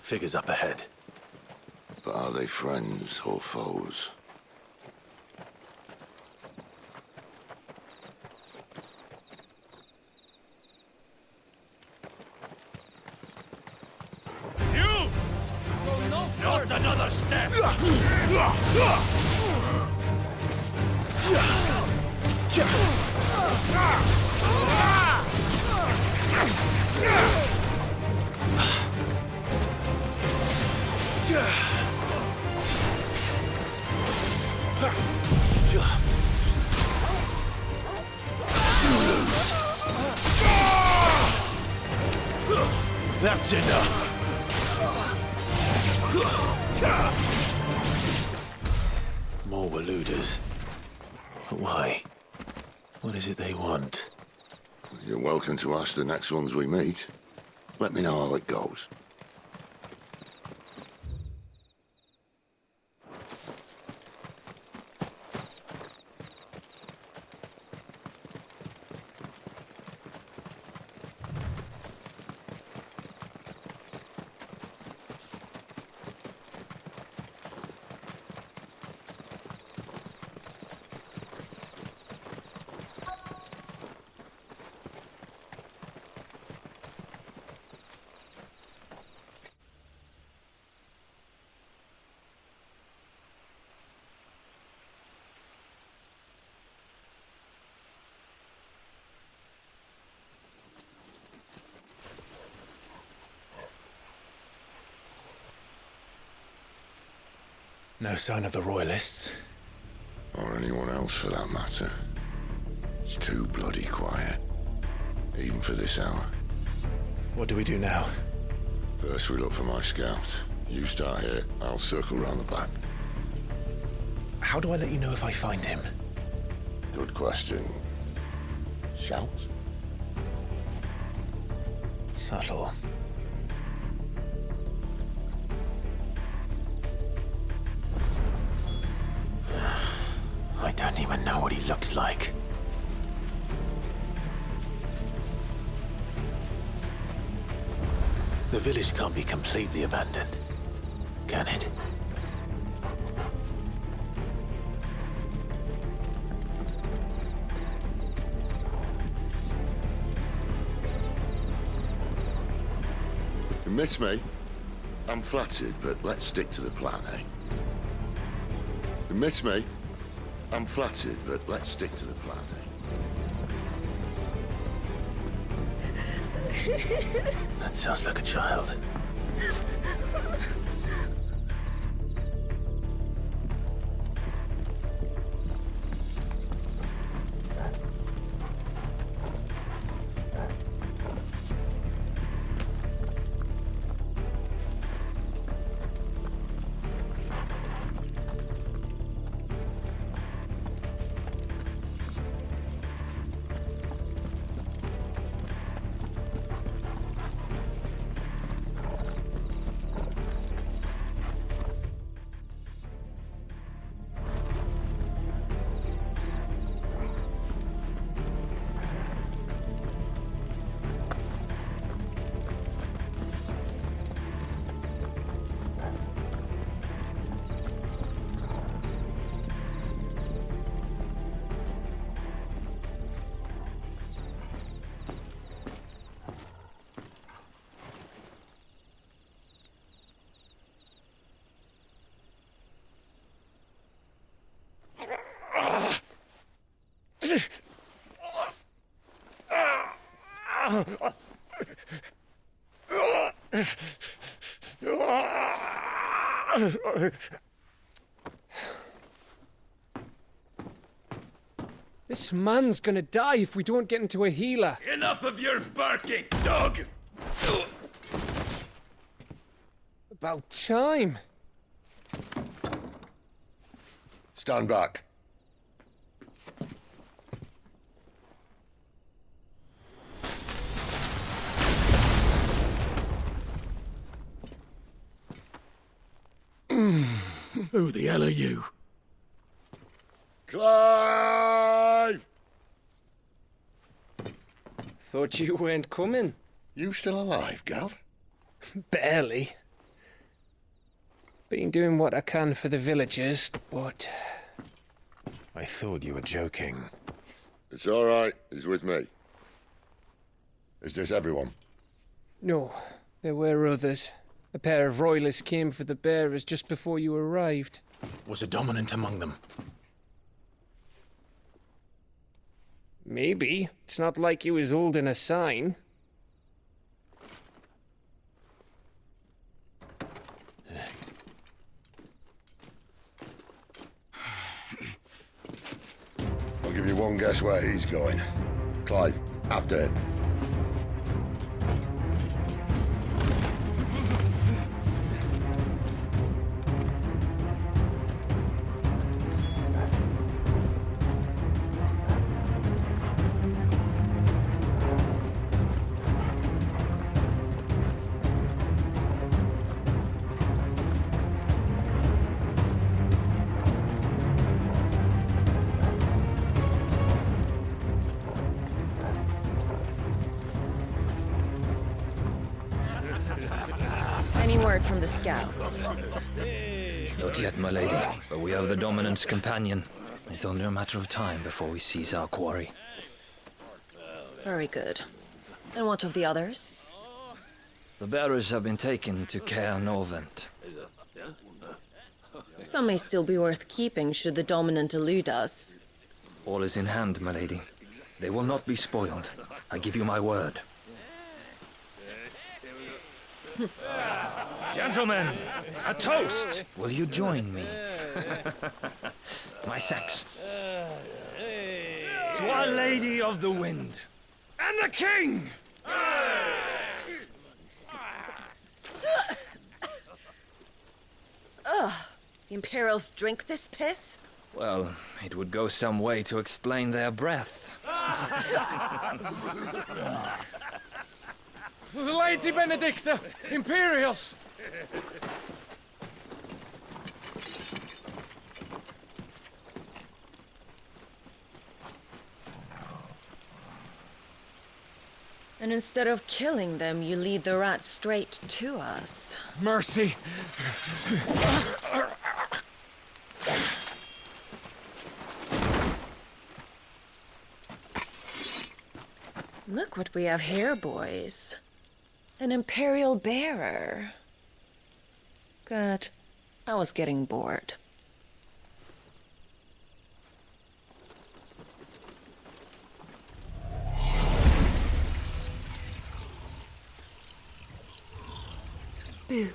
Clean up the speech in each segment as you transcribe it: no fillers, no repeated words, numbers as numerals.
Figures up ahead. But are they friends or foes? You! Go not another step! That's enough! More Waluders. But why? What is it they want? You're welcome to ask the next ones we meet. Let me know how it goes. No sign of the Royalists. Or anyone else for that matter. It's too bloody quiet. Even for this hour. What do we do now? First we look for my scout. You start here, I'll circle round the back. How do I let you know if I find him? Good question. Shout? Subtle. I don't even know what he looks like. The village can't be completely abandoned, can it? You miss me? I'm flattered, but let's stick to the plan, eh? You miss me? I'm flattered, but let's stick to the plan, eh? That sounds like a child. This man's gonna die if we don't get into a healer. Enough of your barking, dog! About time. Stand back. Who the hell are you? Clive! Thought you weren't coming. You still alive, Gav? Barely. Been doing what I can for the villagers, but... I thought you were joking. It's all right. He's with me. Is this everyone? No, there were others. A pair of royalists came for the bearers just before you arrived. Was a dominant among them? Maybe. It's not like he was holding a sign. I'll give you one guess where he's going. Clive, after him. Any word from the scouts? Not yet, my lady, but we have the dominant's companion. It's only a matter of time before we seize our quarry. Very good. And what of the others? The bearers have been taken to Caer Norvent. Some may still be worth keeping should the dominant elude us. All is in hand, my lady. They will not be spoiled. I give you my word. Gentlemen, a toast! Will you join me? My thanks. To Our Lady of the Wind and the King! Ugh! The Imperials drink this piss? Well, it would go some way to explain their breath. Lady Benedicta! Imperials! And instead of killing them, you lead the rats straight to us. Mercy! Look what we have here, boys. An Imperial bearer. Good. I was getting bored. Boo.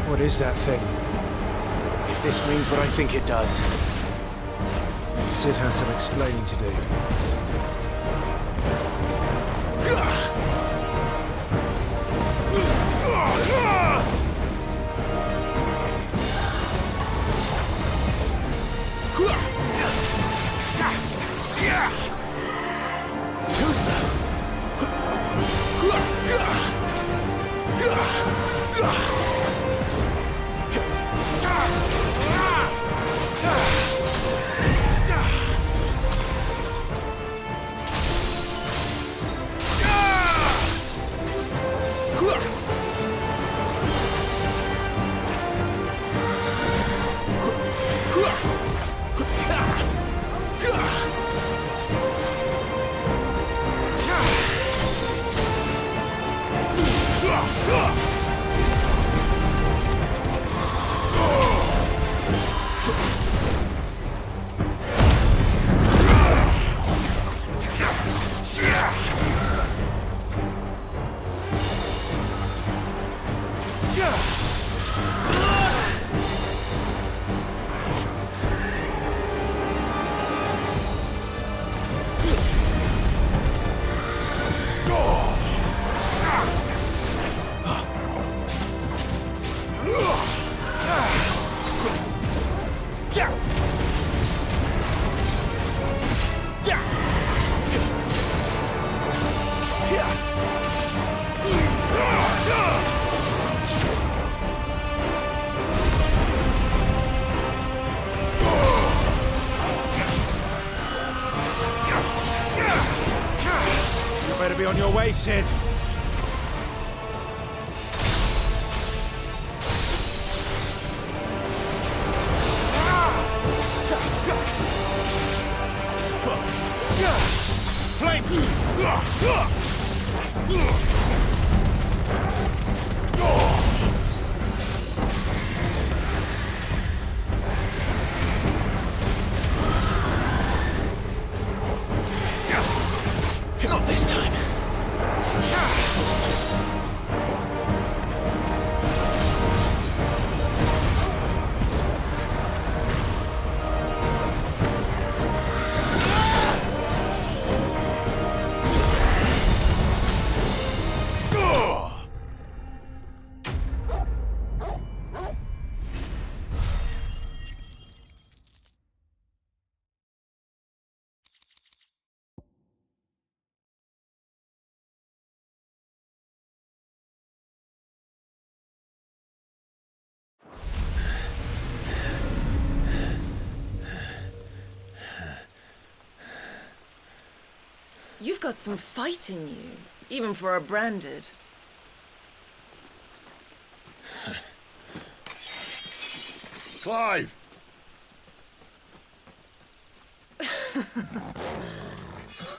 What is that thing? If this means what I think it does, Cid has some explaining to do. Be on your way, Cid. Flame! Not this time. You've got some fight in you, even for a branded. Clive!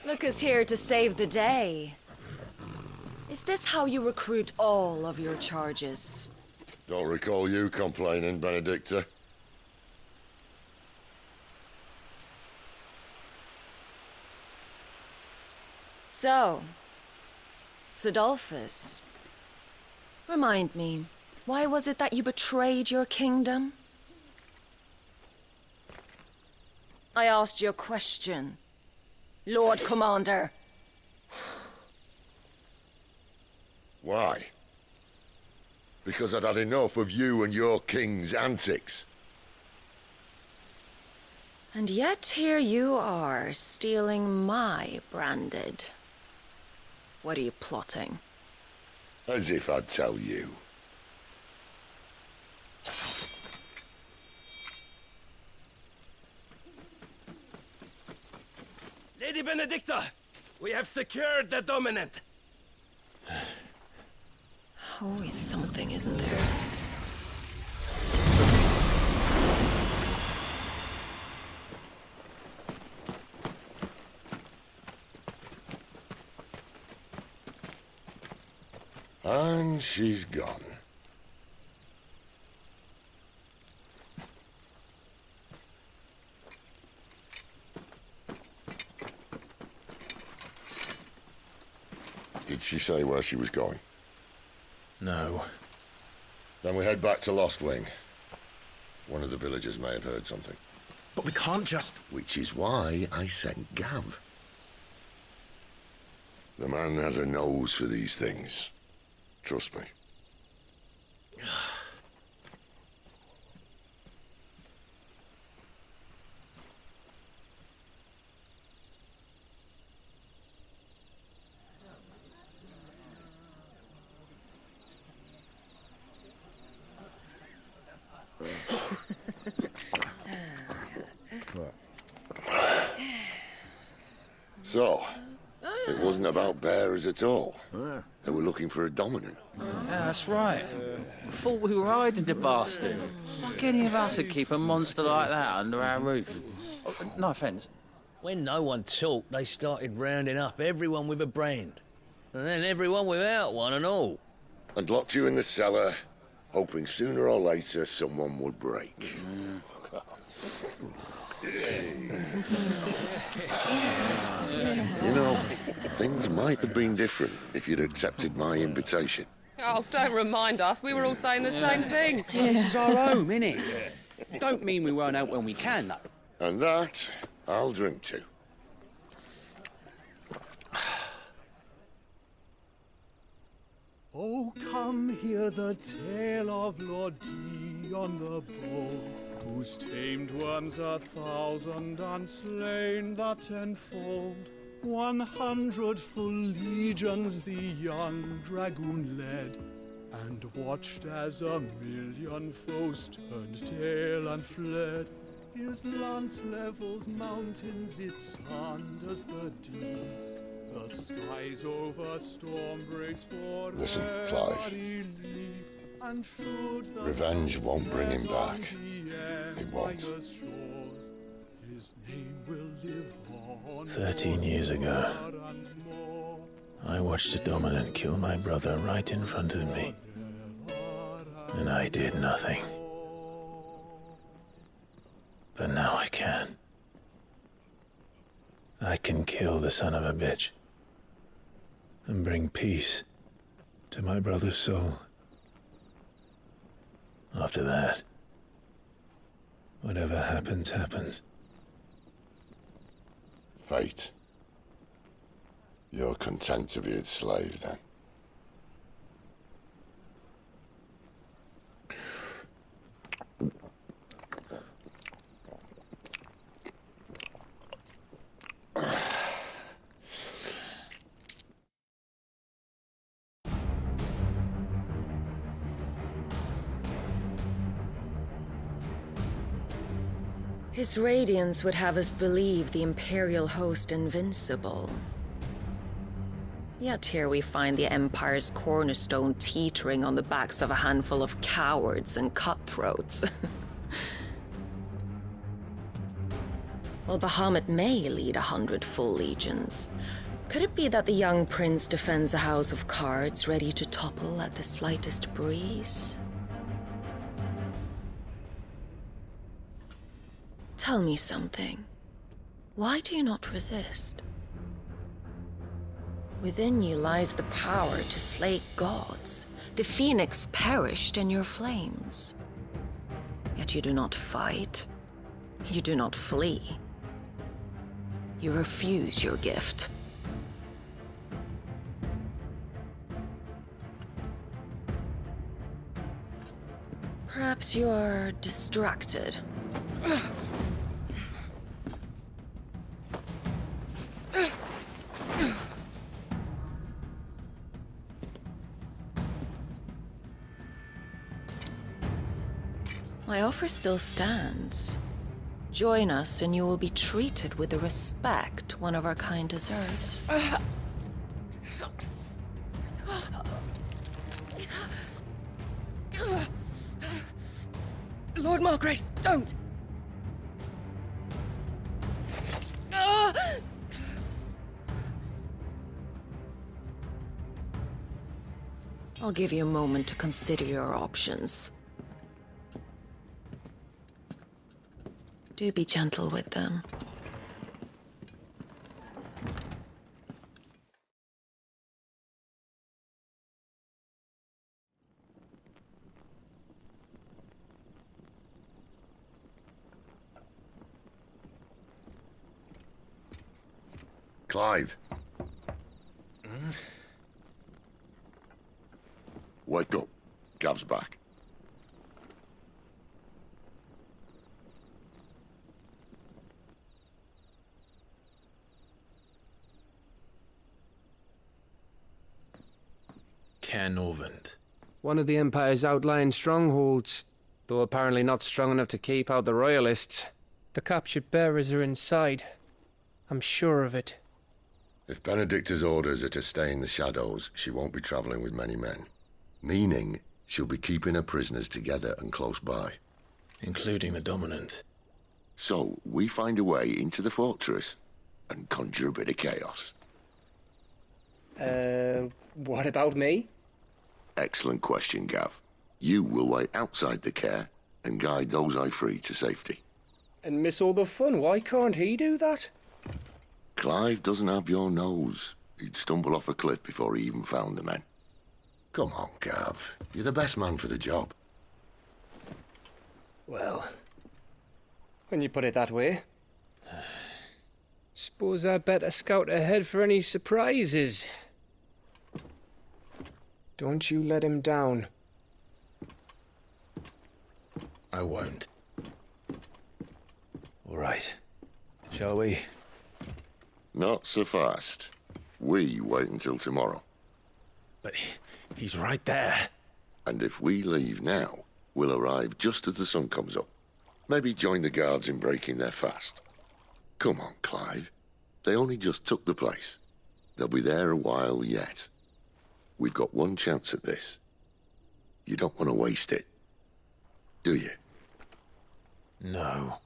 Look who's here to save the day. Is this how you recruit all of your charges? Don't recall you complaining, Benedicta. So, Cidolfus, remind me, why was it that you betrayed your kingdom? I asked you a question, Lord Commander. Why? Because I'd had enough of you and your king's antics. And yet here you are, stealing my branded. What are you plotting? As if I'd tell you. Lady Benedicta, we have secured the dominant. Always something, isn't there? And she's gone. Did she say where she was going? No. Then we head back to Lost Wing. One of the villagers may have heard something. But we can't just... Which is why I sent Gav. The man has a nose for these things. Trust me. So, it wasn't about bearers at all. They were looking for a dominant. Yeah, that's right. Thought we were hiding the bastard. Like any of us would keep a monster like that under our roof. No offence. When no one talked, they started rounding up everyone with a brand. And then everyone without one and all. And locked you in the cellar, hoping sooner or later someone would break. You know, things might have been different if you'd accepted my invitation. Oh, don't remind us. We were all saying the same thing. This is our home, innit? Don't mean we won't out when we can, though. And that, I'll drink to. Oh, come hear the tale of Lord Dion the Bold, who's tamed worms 1,000 and slain the 10-fold. 100 full legions the young dragoon led, and watched as 1,000,000 foes turned tail and fled. His lance levels mountains, it sanders the deep. The skies over storm breaks for Listen, Clive. Revenge won't bring him back. It won't. 13 years ago, I watched a dominant kill my brother right in front of me. And I did nothing. But now I can. I can kill the son of a bitch and bring peace to my brother's soul. After that, whatever happens, happens. Fate. You're content to be its slave, then? His radiance would have us believe the Imperial host invincible. Yet here we find the Empire's cornerstone teetering on the backs of a handful of cowards and cutthroats. While Bahamut may lead 100 full legions, could it be that the young prince defends a house of cards ready to topple at the slightest breeze? Tell me something. Why do you not resist? Within you lies the power to slay gods. The phoenix perished in your flames. Yet you do not fight. You do not flee. You refuse your gift. Perhaps you are distracted. My offer still stands. Join us and you will be treated with the respect one of our kind deserves. Lord Margrace, don't! I'll give you a moment to consider your options. Do be gentle with them. Clive. Wake up. Gav's back. Caernarvon. One of the Empire's outlying strongholds, though apparently not strong enough to keep out the Royalists. The captured bearers are inside. I'm sure of it. If Benedicta's orders are to stay in the shadows, she won't be travelling with many men. Meaning, she'll be keeping her prisoners together and close by. Including the Dominant. So, we find a way into the fortress and conjure a bit of chaos. What about me? Excellent question, Gav. You will wait outside the care and guide those I free to safety. And miss all the fun. Why can't he do that? Clive doesn't have your nose. He'd stumble off a cliff before he even found the men. Come on, Gav. You're the best man for the job. Well, when you put it that way. Suppose I'd better scout ahead for any surprises. Don't you let him down. I won't. All right. Shall we? Not so fast. We wait until tomorrow. But he's right there. And if we leave now, we'll arrive just as the sun comes up. Maybe join the guards in breaking their fast. Come on, Clive. They only just took the place. They'll be there a while yet. We've got one chance at this. You don't want to waste it, do you? No.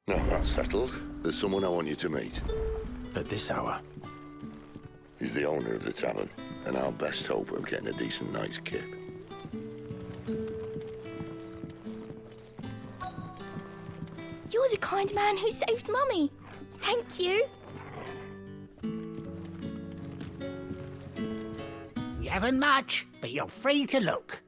Now that's settled. There's someone I want you to meet. At this hour? He's the owner of the tavern, and our best hope of getting a decent night's kip. You're the kind man who saved Mummy. Thank you. We haven't much, but you're free to look.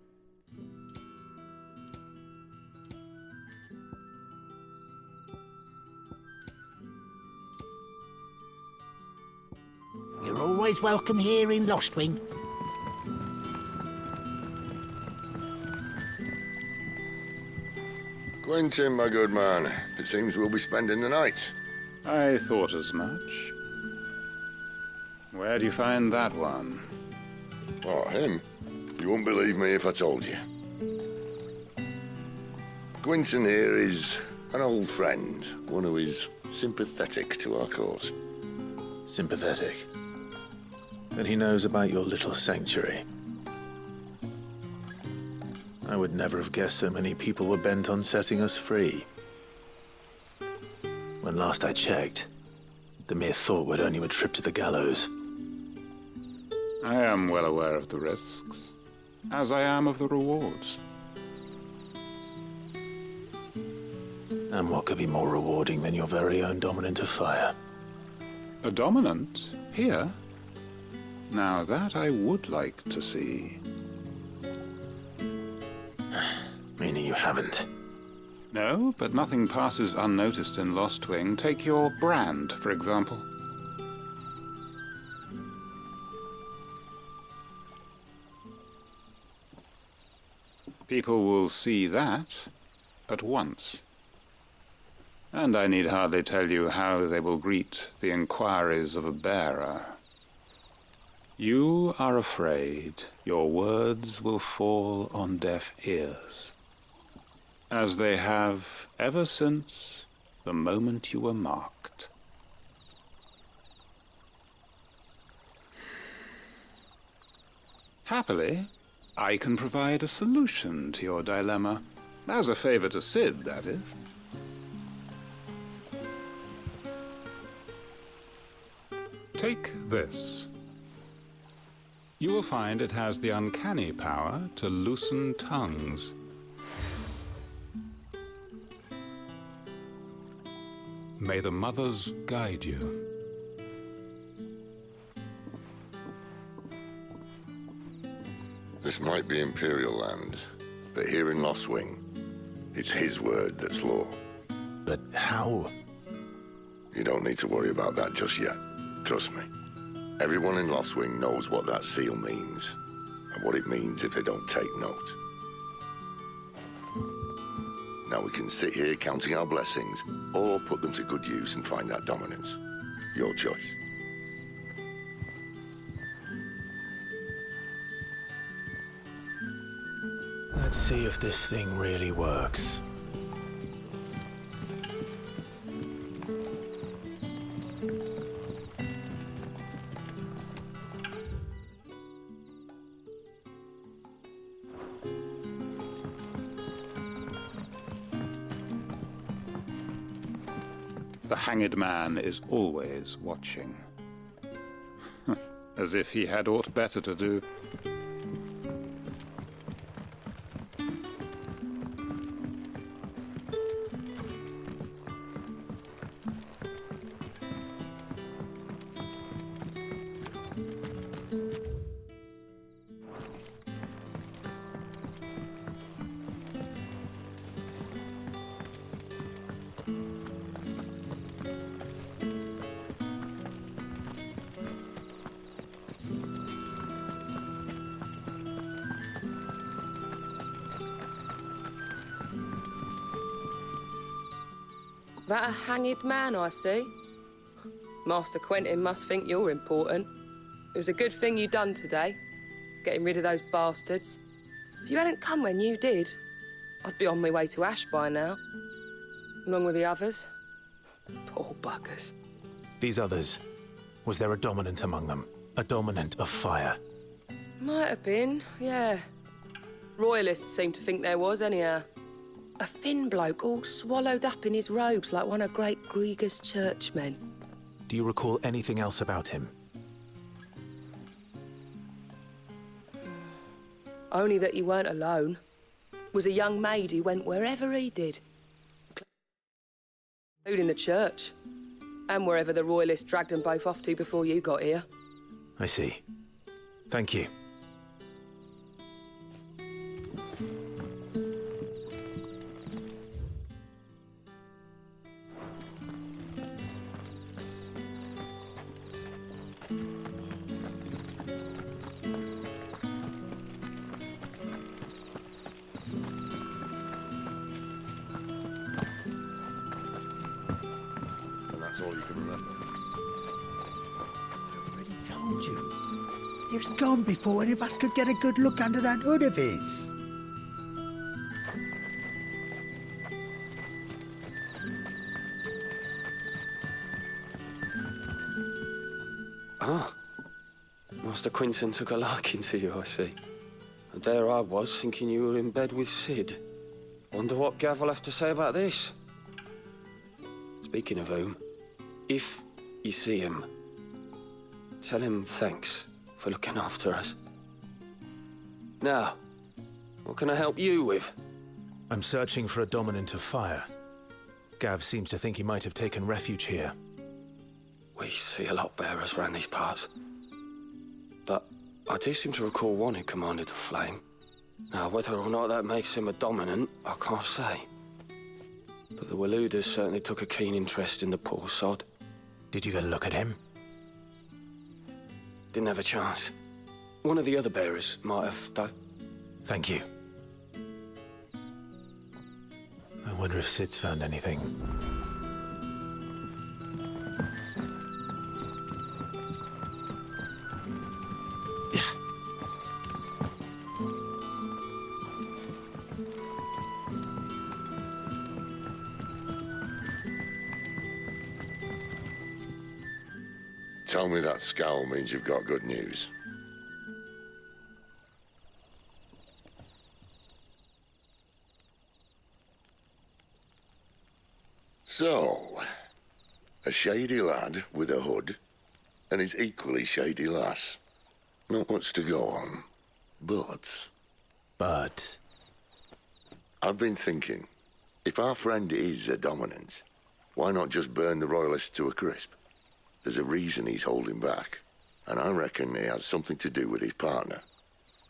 You're always welcome here in Lostwing. Quentin, my good man. It seems we'll be spending the night. I thought as much. Where do you find that one? Oh, him? You wouldn't believe me if I told you. Quentin here is an old friend, one who is sympathetic to our cause. Sympathetic? Then he knows about your little sanctuary. I would never have guessed so many people were bent on setting us free. When last I checked, the mere thought would earn you a trip to the gallows. I am well aware of the risks, as I am of the rewards. And what could be more rewarding than your very own dominant of fire? A dominant? Here? Now that I would like to see. Meaning you haven't? No, but nothing passes unnoticed in Lostwing. Take your brand, for example. People will see that at once. And I need hardly tell you how they will greet the inquiries of a bearer. You are afraid your words will fall on deaf ears, as they have ever since the moment you were marked. Happily, I can provide a solution to your dilemma, as a favor to Cid, that is. Take this. You will find it has the uncanny power to loosen tongues. May the mothers guide you. This might be Imperial land, but here in Lostwing, it's his word that's law. But how? You don't need to worry about that just yet. Trust me. Everyone in Lostwing knows what that seal means, and what it means if they don't take note. Now we can sit here counting our blessings, or put them to good use and find that dominance. Your choice. Let's see if this thing really works. The hanged man is always watching. As if he had aught better to do. That a hanged man I see? Master Quentin must think you're important. It was a good thing you done today, getting rid of those bastards. If you hadn't come when you did, I'd be on my way to Ash by now, along with the others. Poor buggers. These others, was there a dominant among them? A dominant of fire? Might have been, yeah. Royalists seem to think there was, anyhow. A thin bloke all swallowed up in his robes like one of Great Gregor's churchmen. Do you recall anything else about him? Only that he weren't alone. Was a young maid who went wherever he did. Including the church. And wherever the Royalists dragged them both off to before you got here. I see. Thank you. That's all you can remember. I already told you. He was gone before any of us could get a good look under that hood of his. Ah. Master Quentin took a liking to you, I see. And there I was, thinking you were in bed with Cid. Wonder what Gav will have to say about this. Speaking of whom, if you see him, tell him thanks for looking after us. Now, what can I help you with? I'm searching for a dominant of fire. Gav seems to think he might have taken refuge here. We see a lot bearers round these parts. But I do seem to recall one who commanded the flame. Now, whether or not that makes him a dominant, I can't say. But the Waluders certainly took a keen interest in the poor sod. Did you get a look at him? Didn't have a chance. One of the other bearers might have, though. Thank you. I wonder if Cid's found anything. Tell me that scowl means you've got good news. So, a shady lad with a hood and his equally shady lass. Not much to go on, but... But? I've been thinking, if our friend is a dominant, why not just burn the Royalists to a crisp? There's a reason he's holding back, and I reckon he has something to do with his partner.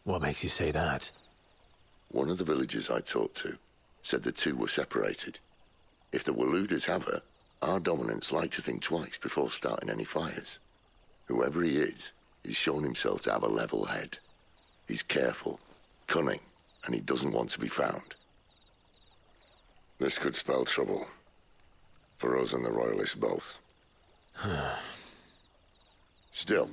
What makes you say that? One of the villagers I talked to said the two were separated. If the Waluders have her, our dominants like to think twice before starting any fires. Whoever he is, he's shown himself to have a level head. He's careful, cunning, and he doesn't want to be found. This could spell trouble. For us and the Royalists both. Still,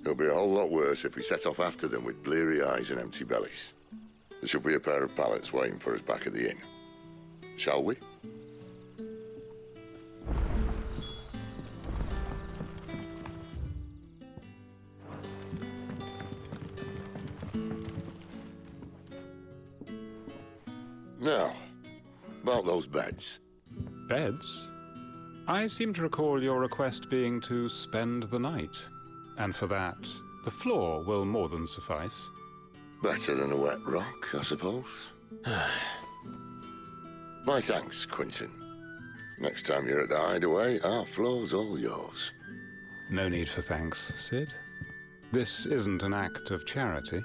it'll be a whole lot worse if we set off after them with bleary eyes and empty bellies. There should be a pair of pallets waiting for us back at the inn. Shall we? Now, about those beds. Beds? I seem to recall your request being to spend the night. And for that, the floor will more than suffice. Better than a wet rock, I suppose. My thanks, Quentin. Next time you're at the Hideaway, our floor's all yours. No need for thanks, Cid. This isn't an act of charity.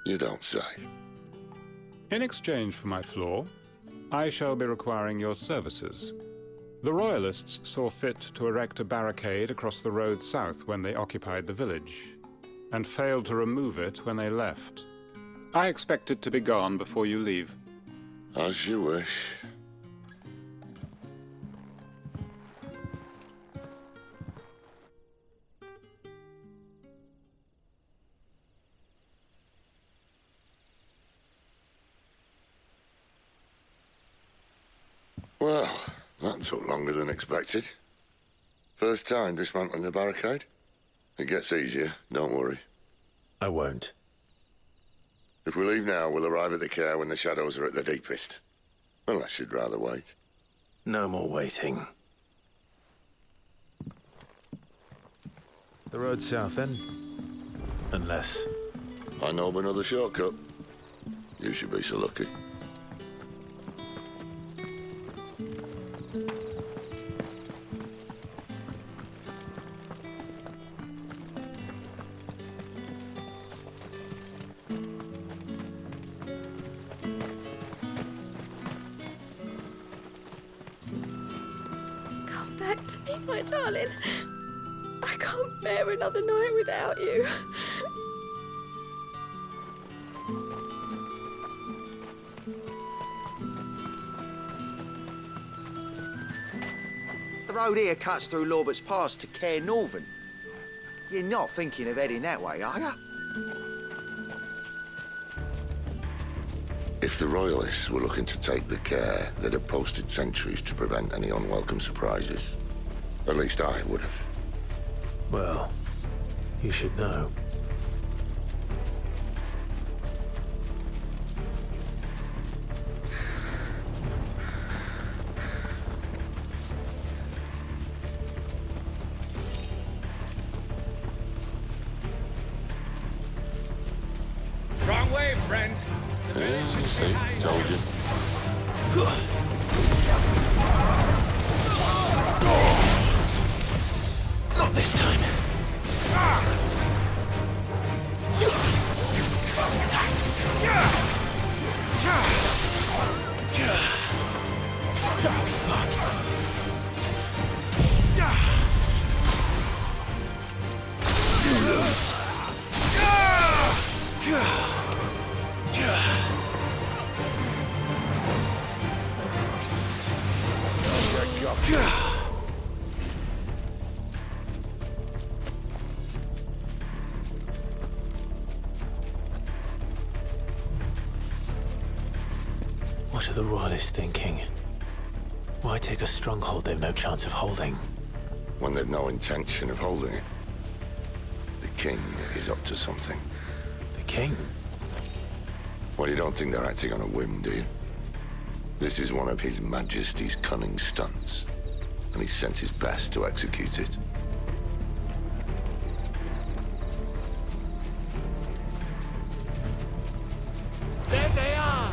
You don't say. In exchange for my floor, I shall be requiring your services. The Royalists saw fit to erect a barricade across the road south when they occupied the village, and failed to remove it when they left. I expect it to be gone before you leave. As you wish. Well, that took longer than expected. First time dismantling the barricade? It gets easier, don't worry. I won't. If we leave now, we'll arrive at the Care when the shadows are at their deepest. Unless you'd rather wait. No more waiting. The road south, then? Unless... I know of another shortcut. You should be so lucky. Come back to me, my darling. I can't bear another night without you. The road here cuts through Lorbert's Pass to Care Northern. You're not thinking of heading that way, are you? If the Royalists were looking to take the Care, they'd have posted sentries to prevent any unwelcome surprises. At least I would have. Well, you should know. Wrong way, friend. The village is behind. Told you. Not this time. What are the Royalists thinking? Why take a stronghold they've no chance of holding? When they've no intention of holding it. The King is up to something. The King? Well, you don't think they're acting on a whim, do you? This is one of His Majesty's cunning stunts, and he's sent his best to execute it. There they are!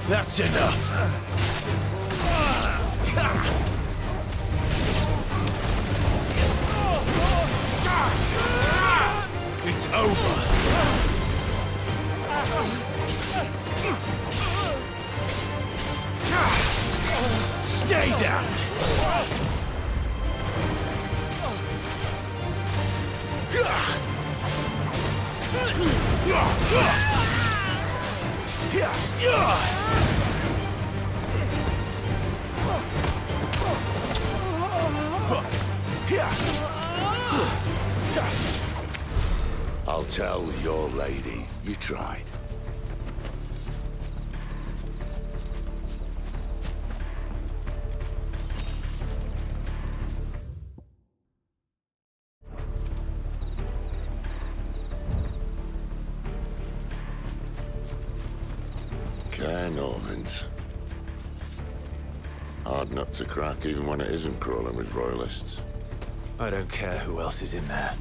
That's enough. It's over. Stay down. I'll tell your lady you tried. Care Northens. Hard nut to crack even when it isn't crawling with Royalists. I don't care who else is in there.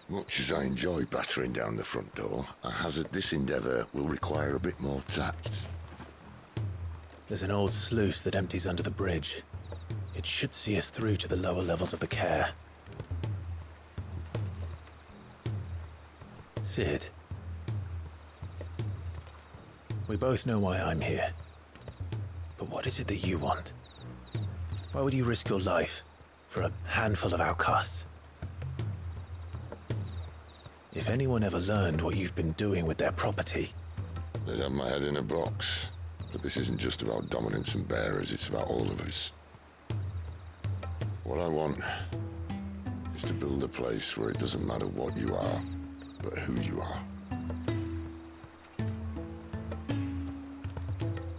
Much as I enjoy battering down the front door, I hazard this endeavour will require a bit more tact. There's an old sluice that empties under the bridge. It should see us through to the lower levels of the care. Cid. We both know why I'm here. But what is it that you want? Why would you risk your life for a handful of outcasts? If anyone ever learned what you've been doing with their property... They'd have my head in a box. But this isn't just about dominance and bearers, it's about all of us. What I want is to build a place where it doesn't matter what you are, but who you are.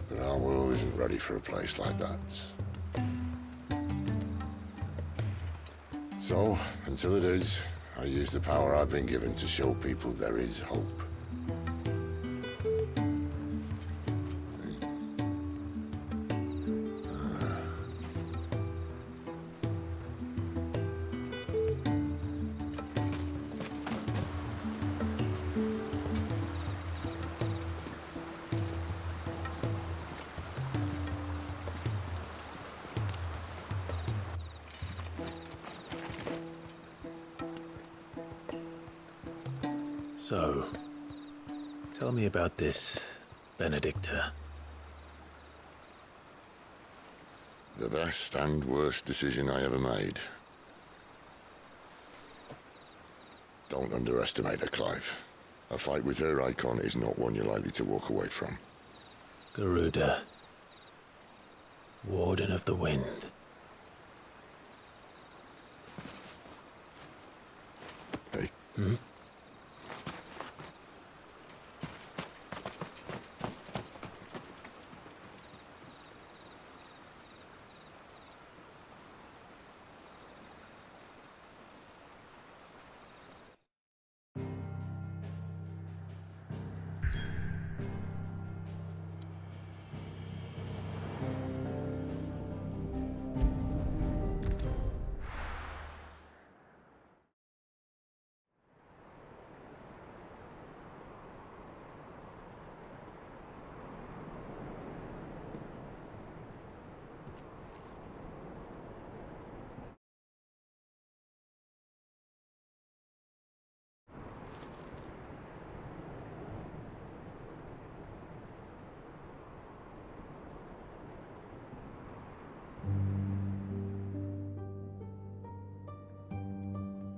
But our world isn't ready for a place like that. So, until it is, I use the power I've been given to show people there is hope. So, tell me about this Benedicta. The best and worst decision I ever made. Don't underestimate her, Clive. A fight with her icon is not one you're likely to walk away from. Garuda. Warden of the Wind. Hey. Hmm?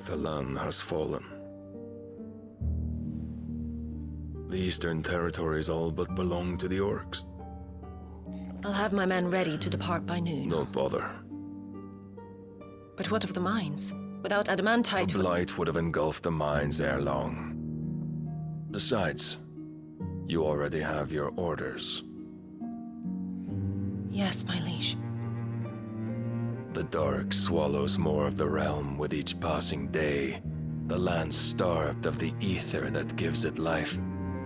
The land has fallen. The Eastern Territories all but belong to the Orcs. I'll have my men ready to depart by noon. Don't bother. But what of the mines? Without adamantite... The blight would have engulfed the mines ere long. Besides, you already have your orders. Yes, my liege. The dark swallows more of the realm with each passing day. The land starved of the ether that gives it life.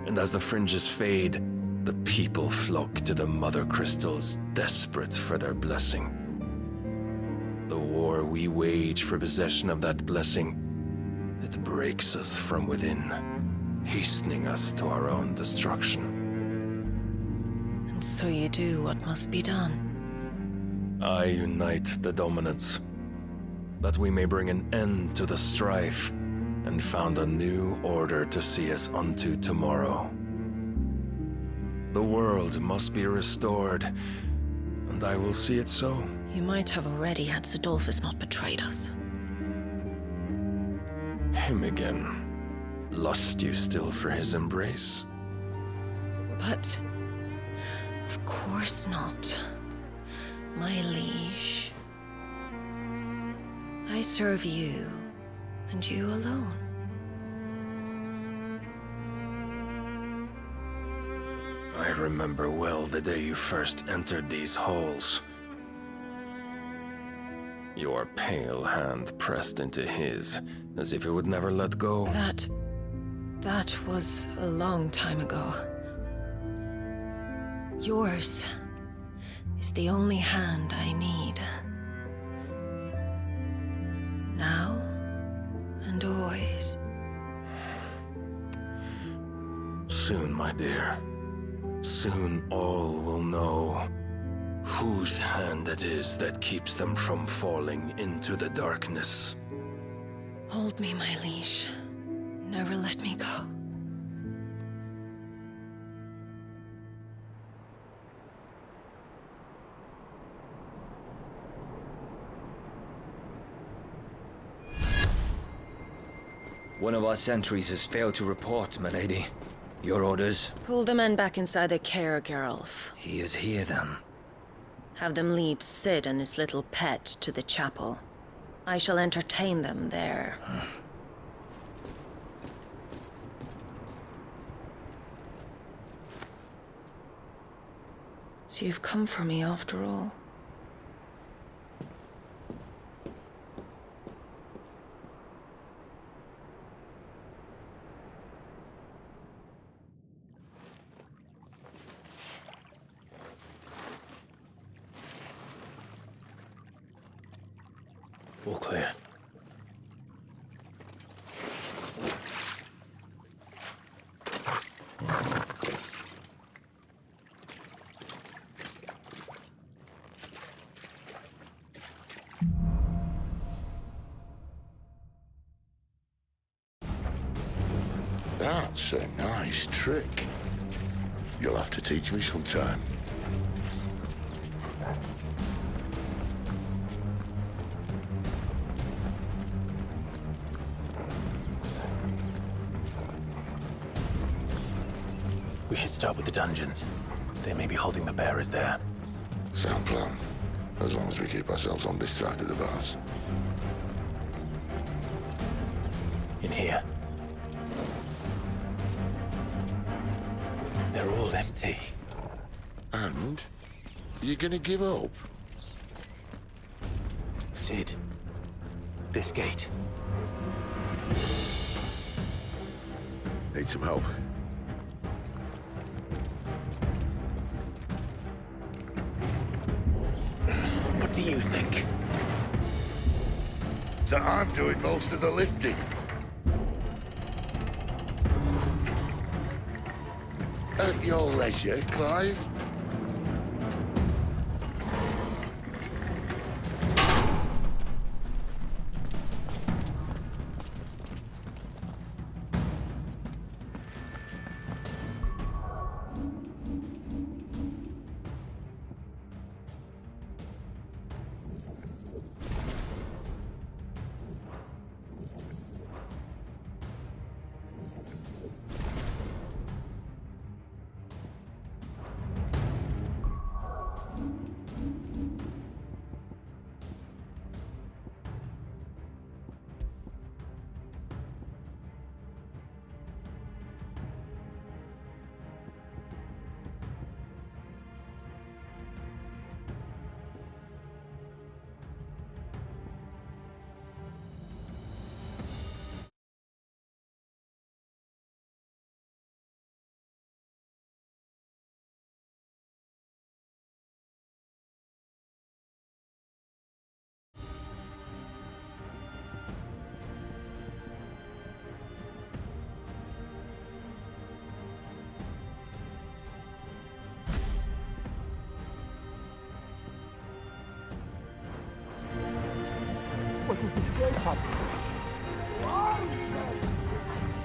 And as the fringes fade, the people flock to the mother crystals, desperate for their blessing. The war we wage for possession of that blessing, it breaks us from within, hastening us to our own destruction. And so you do what must be done. I unite the dominants, that we may bring an end to the strife and found a new order to see us unto tomorrow. The world must be restored, and I will see it so. You might have already had Sidolphus not betrayed us. Him again. Lust you still for his embrace? But of course not, my liege. I serve you, and you alone. I remember well the day you first entered these halls. Your pale hand pressed into his, as if it would never let go. That was a long time ago. Yours is the only hand I need. Now and always. Soon, my dear. Soon all will know whose hand it is that keeps them from falling into the darkness. Hold me, my liege. Never let me go. One of our sentries has failed to report, milady. Your orders? Pull the men back inside the care, Geralf. He is here, then. Have them lead Cid and his little pet to the chapel. I shall entertain them there. So you've come for me after all. All clear. That's a nice trick. You'll have to teach me sometime. We should start with the dungeons. They may be holding the bearers there. Sound plan. As long as we keep ourselves on this side of the bars. In here. They're all empty. And? You're gonna give up? Cid. This gate. Need some help. What do you think? That I'm doing most of the lifting. At your leisure, Clive.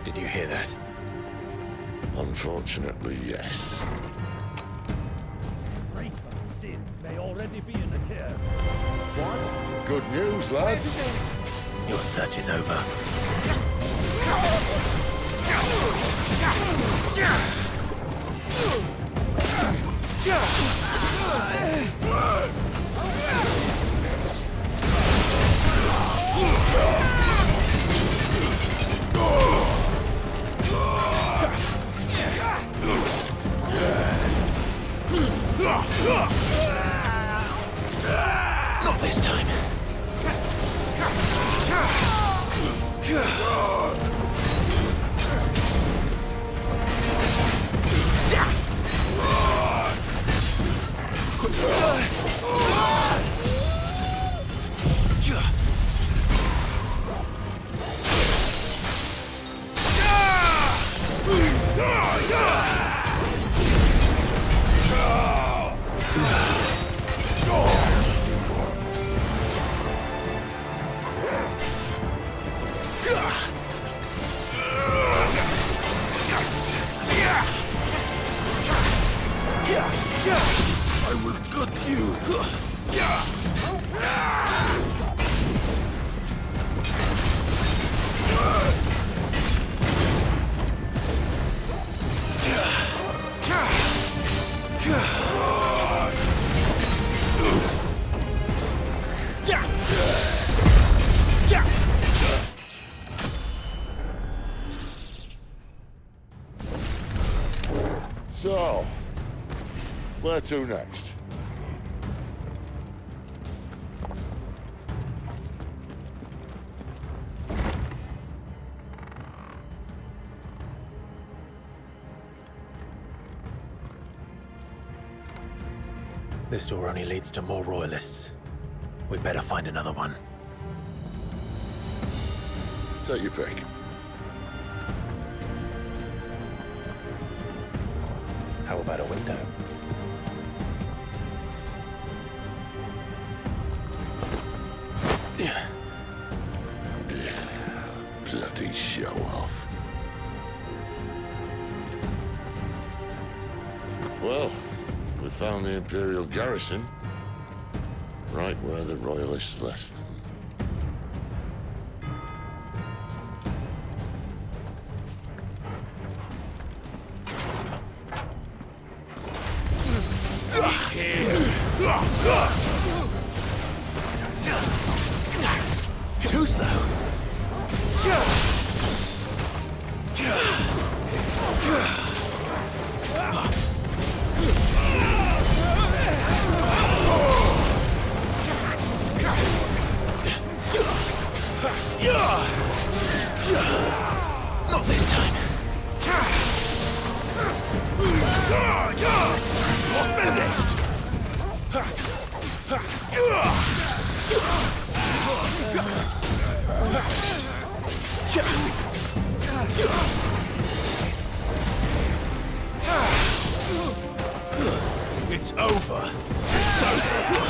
Did you hear that? Unfortunately, yes. Cid may already be in the care. What? Good news, lads. Your search is over. Yeah! Not this time. I will gut you. So, where to next? This door only leads to more royalists. We'd better find another one. Take your pick. How about a window? Bloody show off. Well, we found the Imperial garrison right where the Royalists left them. Too slow. Not this time. You're finished. It's over. It's over.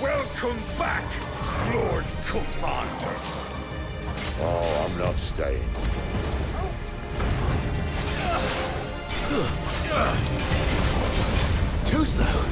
Welcome back, Lord Commander. Oh, I'm not staying. Too slow.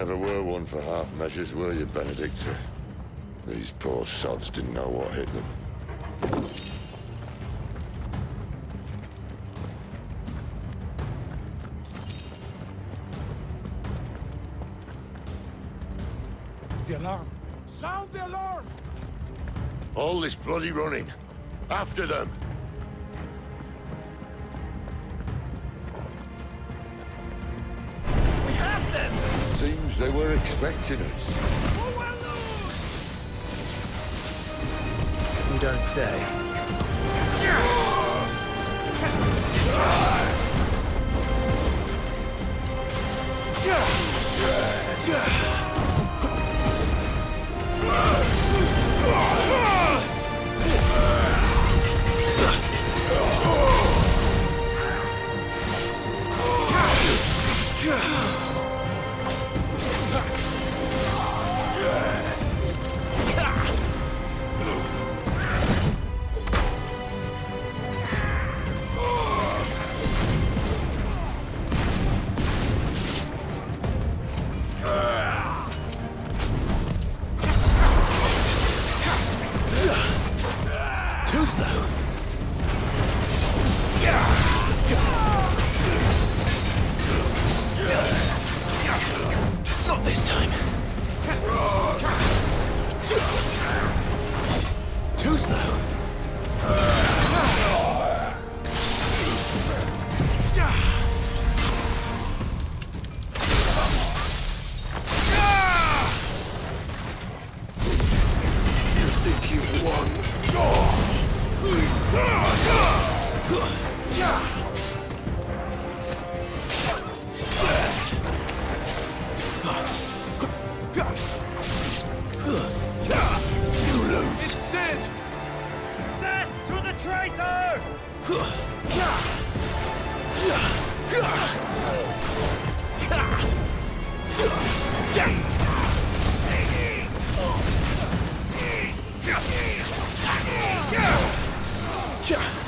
never were one for half measures, were you, Benedicta? These poor sods didn't know what hit them. The alarm! Sound the alarm! All this bloody running! After them! We have them! Seems they were expecting us. You don't say. Too slow. Not this time. Too slow. You think you've won? You lose. It's Sid! Death to the traitor! Yeah.